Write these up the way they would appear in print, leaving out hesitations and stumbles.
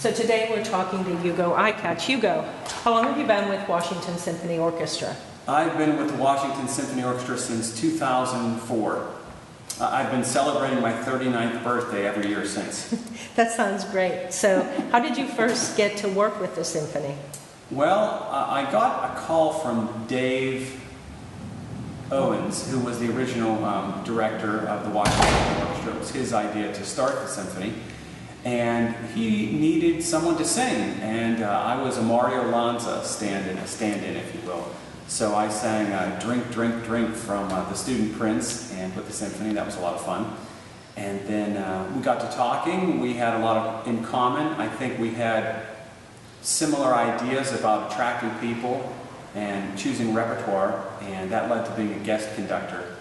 So today we're talking to Yugo Ikach. Yugo, how long have you been with Washington Symphony Orchestra? I've been with the Washington Symphony Orchestra since 2004. I've been celebrating my 39th birthday every year since. That sounds great. So how did you first get to work with the symphony? Well, I got a call from Dave Owens, who was the original director of the Washington Symphony Orchestra. It was his idea to start the symphony. And he needed someone to sing, and I was a Mario Lanza stand-in, if you will. So I sang Drink, Drink, Drink from The Student Prince and with the symphony. That was a lot of fun. And then we got to talking. We had a lot in common. I think we had similar ideas about attracting people and choosing repertoire, and that led to being a guest conductor.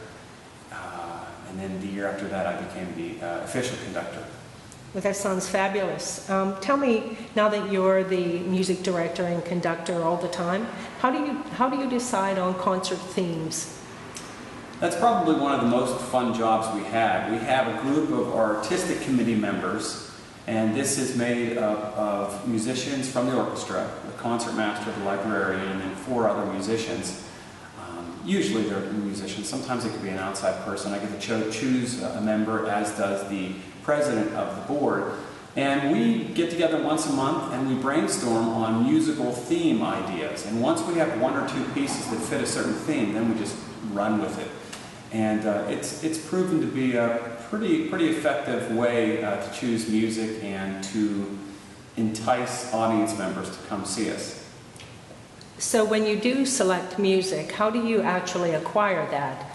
And then the year after that, I became the official conductor. Well, that sounds fabulous. Tell me, now that you're the music director and conductor all the time, how do you decide on concert themes? That's probably one of the most fun jobs we have. We have a group of artistic committee members, and this is made up of musicians from the orchestra, the concertmaster, the librarian, and then 4 other musicians. Usually they're musicians. Sometimes it could be an outside person. I get to choose a member, as does the president of the board. And we get together once a month and we brainstorm on musical theme ideas. And once we have 1 or 2 pieces that fit a certain theme, then we just run with it. And it's proven to be a pretty effective way to choose music and to entice audience members to come see us. So when you do select music, how do you actually acquire that?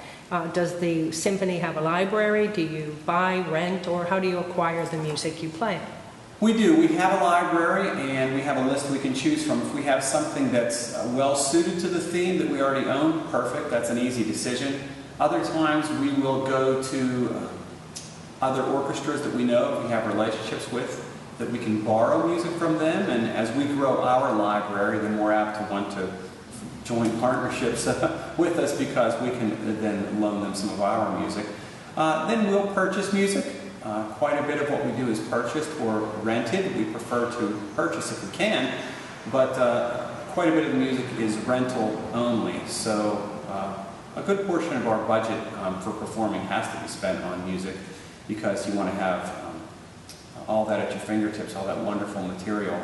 Does the symphony have a library? Do you buy, rent, or how do you acquire the music you play? We do. We have a library and we have a list we can choose from. If we have something that's well suited to the theme that we already own, perfect. That's an easy decision. Other times we will go to other orchestras that we know, we have relationships with, that we can borrow music from them, and as we grow our library, then we're apt to want to join partnerships with us because we can then loan them some of our music. Then we'll purchase music. Quite a bit of what we do is purchased or rented. We prefer to purchase if we can, but quite a bit of the music is rental only. So a good portion of our budget for performing has to be spent on music because you want to have all that at your fingertips, all that wonderful material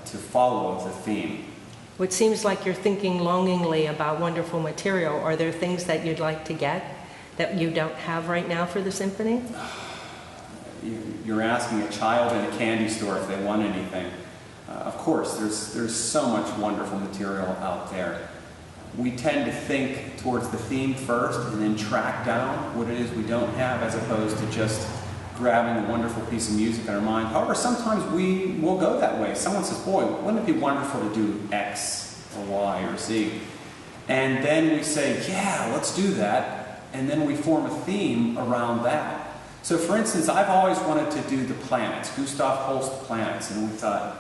to follow the theme. Well, it seems like you're thinking longingly about wonderful material. Are there things that you'd like to get that you don't have right now for the symphony? You're asking a child in a candy store if they want anything. Of course, there's so much wonderful material out there. We tend to think towards the theme first and then track down what it is we don't have, as opposed to just grabbing a wonderful piece of music in our mind. However, sometimes we will go that way. Someone says, boy, wouldn't it be wonderful to do X or Y or Z? And then we say, yeah, let's do that. And then we form a theme around that. So for instance, I've always wanted to do the planets, Gustav Holst planets. And we thought,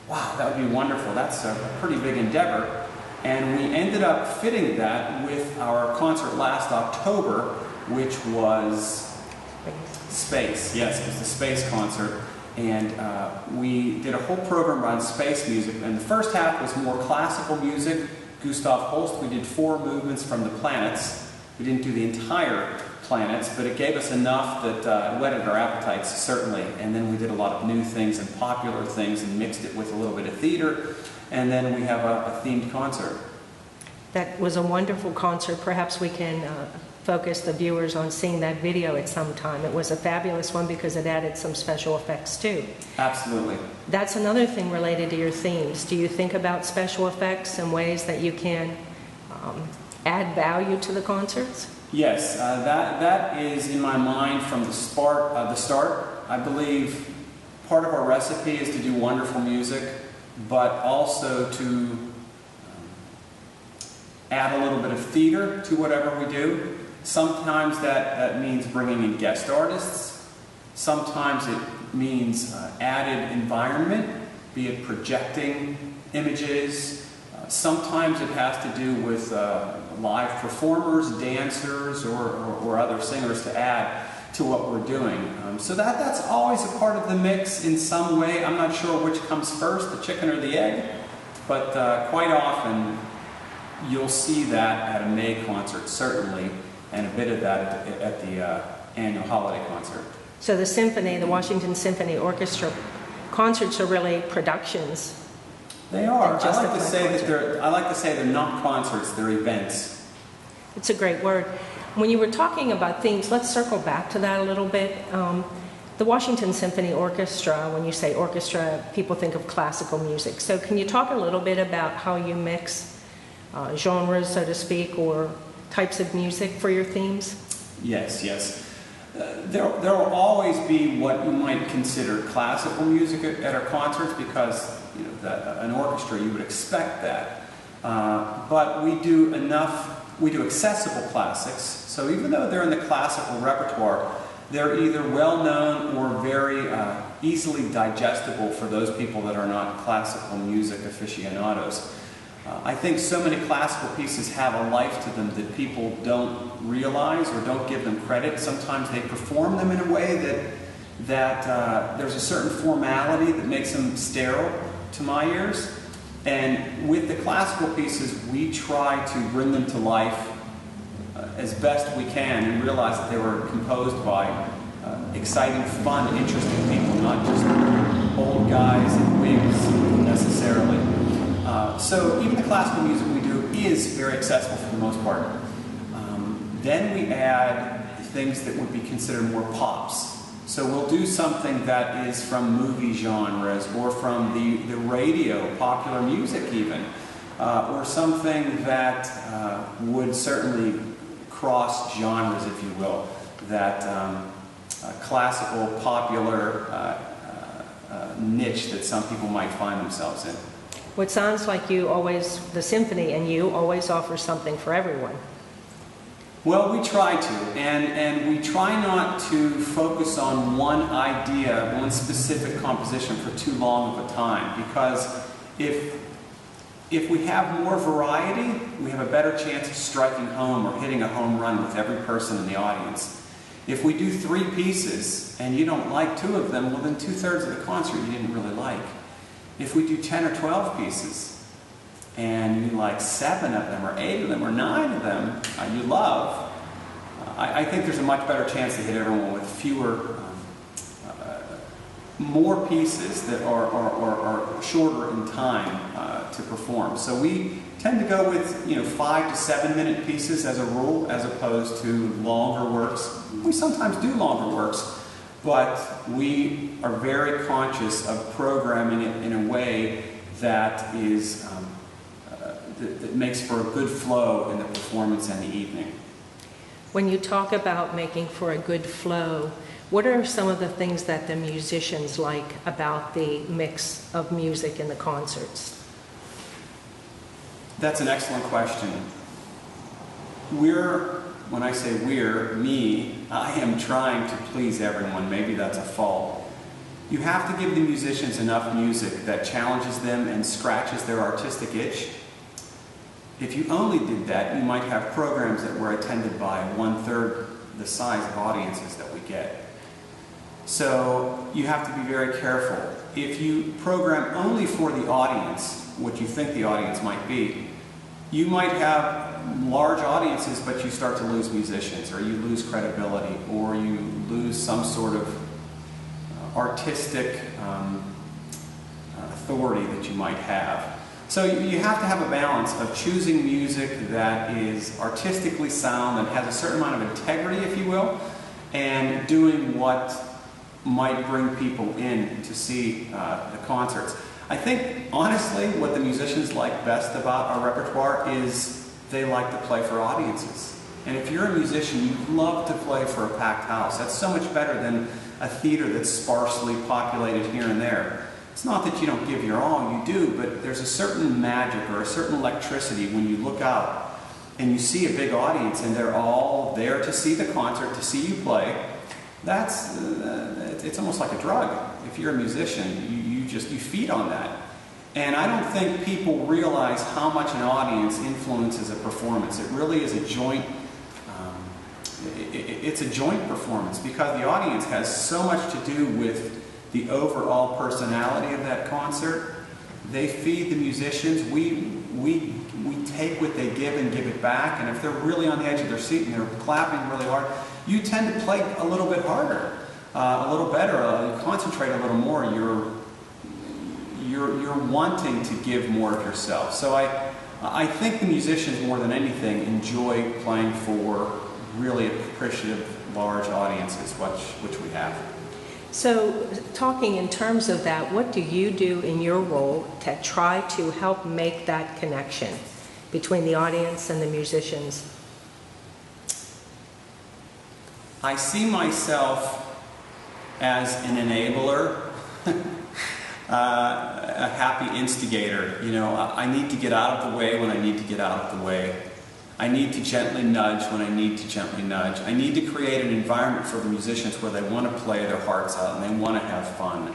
wow, that would be wonderful. That's a pretty big endeavor. And we ended up fitting that with our concert last October, which was Space. Yes, it was the Space concert, and we did a whole program on space music, and the first half was more classical music, Gustav Holst. We did 4 movements from the planets. We didn't do the entire planets, but it gave us enough that whetted our appetites, certainly, and then we did a lot of new things and popular things and mixed it with a little bit of theater, and then we have a themed concert. That was a wonderful concert. Perhaps we can focus the viewers on seeing that video at some time. It was a fabulous one because it added some special effects too. Absolutely. That's another thing related to your themes. Do you think about special effects and ways that you can add value to the concerts? Yes, that is in my mind from the start. I believe part of our recipe is to do wonderful music, but also to add a little bit of theater to whatever we do. Sometimes that means bringing in guest artists. Sometimes it means added environment, be it projecting images. Sometimes it has to do with live performers, dancers, or other singers to add. to what we're doing. So that's always a part of the mix in some way. I'm not sure which comes first, the chicken or the egg, but quite often you'll see that at a May concert, certainly, and a bit of that at the annual holiday concert. So the symphony, the Washington Symphony Orchestra concerts are really productions. They are. Than just I like a to say concert. that I like to say they're not concerts, they're events. It's a great word. When you were talking about themes, let's circle back to that a little bit. The Washington Symphony Orchestra, when you say orchestra, people think of classical music. So can you talk a little bit about how you mix genres, so to speak, or types of music for your themes? Yes, yes. There will always be what you might consider classical music at our concerts, because an orchestra, you would expect that. But we do accessible classics, so even though they're in the classical repertoire, they're either well-known or very easily digestible for those people that are not classical music aficionados. I think so many classical pieces have a life to them that people don't realize or don't give them credit. Sometimes they perform them in a way that there's a certain formality that makes them sterile to my ears. And with the classical pieces, we try to bring them to life as best we can and realize that they were composed by exciting, fun, interesting people, not just old guys in wigs necessarily. So even the classical music we do is very accessible for the most part. Then we add things that would be considered more pops. So we'll do something that is from movie genres or from the radio, popular music even, or something that would certainly cross genres, if you will, that classical, popular niche that some people might find themselves in. Well, it sounds like the symphony and you always offer something for everyone. Well, we try to, and we try not to focus on one idea, one specific composition for too long of a time, because if we have more variety, we have a better chance of striking home or hitting a home run with every person in the audience. If we do 3 pieces and you don't like 2 of them, well then 2/3 of the concert you didn't really like. If we do 10 or 12 pieces, and you like 7 of them, or 8 of them, or 9 of them you love, I think there's a much better chance to hit everyone with more pieces that are shorter in time to perform. So we tend to go with 5 to 7 minute pieces as a rule, as opposed to longer works. We sometimes do longer works, but we are very conscious of programming it in a way that is that makes for a good flow in the performance and the evening. When you talk about making for a good flow, what are some of the things that the musicians like about the mix of music in the concerts? That's an excellent question. When I say I am trying to please everyone. Maybe that's a fault. You have to give the musicians enough music that challenges them and scratches their artistic itch. If you only did that, you might have programs that were attended by 1/3 the size of audiences that we get. So you have to be very careful. If you program only for the audience, what you think the audience might be, you might have large audiences, but you start to lose musicians, or you lose credibility, or you lose some sort of artistic authority that you might have. So you have to have a balance of choosing music that is artistically sound and has a certain amount of integrity, if you will, and doing what might bring people in to see the concerts. I think, honestly, what the musicians like best about our repertoire is they like to play for audiences. And if you're a musician, you love to play for a packed house. That's so much better than a theater that's sparsely populated here and there. It's not that you don't give your all, you do, but there's a certain magic or a certain electricity when you look out and you see a big audience and they're all there to see the concert, to see you play. It's almost like a drug. If you're a musician, you feed on that. And I don't think people realize how much an audience influences a performance. It really is a joint, it's a joint performance because the audience has so much to do with the overall personality of that concert. They feed the musicians. We take what they give and give it back. And if they're really on the edge of their seat and they're clapping really hard, you tend to play a little bit harder, a little better, concentrate a little more. You're wanting to give more of yourself. So I think the musicians, more than anything, enjoy playing for really appreciative, large audiences, which we have. So, talking in terms of that, what do you do in your role to try to help make that connection between the audience and the musicians? I see myself as an enabler, a happy instigator. You know, I need to get out of the way when I need to get out of the way. I need to gently nudge when I need to gently nudge. I need to create an environment for the musicians where they want to play their hearts out and they want to have fun.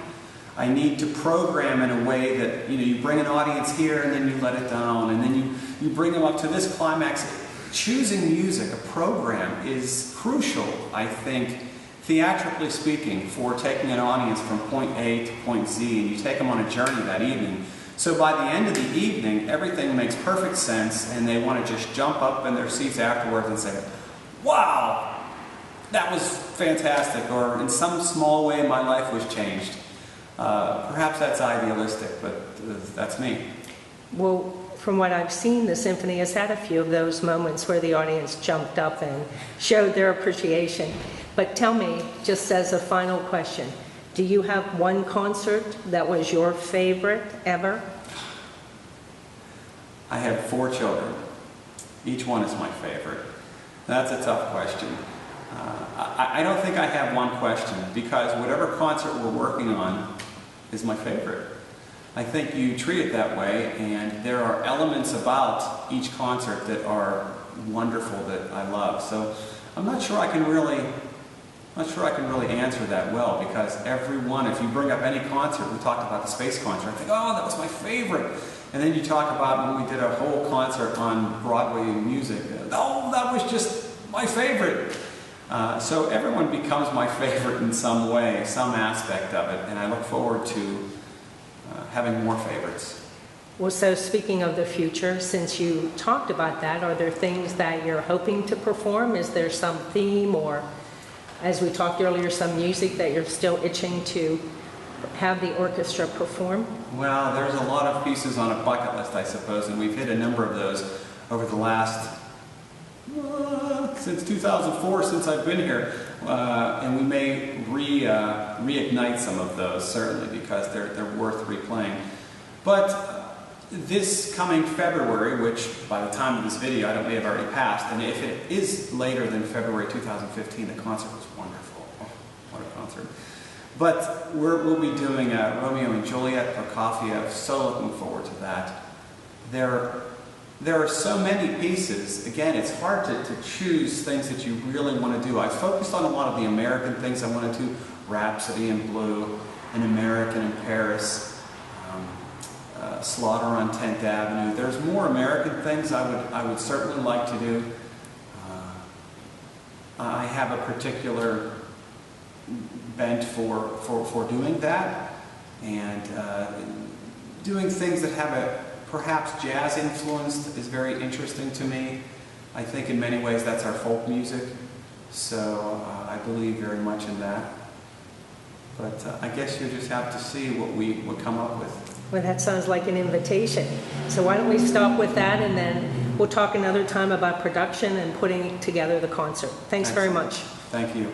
I need to program in a way that, you know, you bring an audience here and then you let it down and then you bring them up to this climax. Choosing music, a program, is crucial, I think, theatrically speaking, for taking an audience from point A to point Z, and you take them on a journey that evening. So by the end of the evening, everything makes perfect sense, and they want to just jump up in their seats afterwards and say, wow, that was fantastic, or in some small way my life was changed. Perhaps that's idealistic, but that's me. Well, from what I've seen, the symphony has had a few of those moments where the audience jumped up and showed their appreciation. But tell me, just as a final question, do you have one concert that was your favorite ever? I have 4 children. Each one is my favorite. That's a tough question. I don't think I have one question, because whatever concert we're working on is my favorite. I think you treat it that way, and there are elements about each concert that are wonderful that I love. So I'm not sure I can really answer that well, because everyone, if you bring up any concert, we talked about the space concert, I think, oh, that was my favorite. And then you talk about when we did a whole concert on Broadway music, oh, that was just my favorite. So everyone becomes my favorite in some way, some aspect of it, and I look forward to having more favorites. Well, so speaking of the future, since you talked about that, are there things that you're hoping to perform? Is there some theme, or, as we talked earlier, some music that you're still itching to have the orchestra perform? Well, there's a lot of pieces on a bucket list, I suppose, and we've hit a number of those over the last, since 2004, since I've been here. And we may reignite some of those, certainly, because they're worth replaying. But this coming February, which by the time of this video I may have already passed, and if it is later than February 2015, the concert was wonderful. Oh, what a concert. But we'll be doing Romeo and Juliet, Prokofiev, so looking forward to that. There are so many pieces. Again, it's hard to choose things that you really want to do. I focused on a lot of the American things I wanted to, Rhapsody in Blue, An American in Paris, Slaughter on 10th Avenue. There's more American things I would certainly like to do. I have a particular bent for doing that, and doing things that have a perhaps jazz influenced is very interesting to me. I think in many ways that's our folk music, so I believe very much in that. But I guess you just have to see what we would come up with. Well, that sounds like an invitation. So why don't we stop with that, and then we'll talk another time about production and putting together the concert. Thanks very much. Thank you.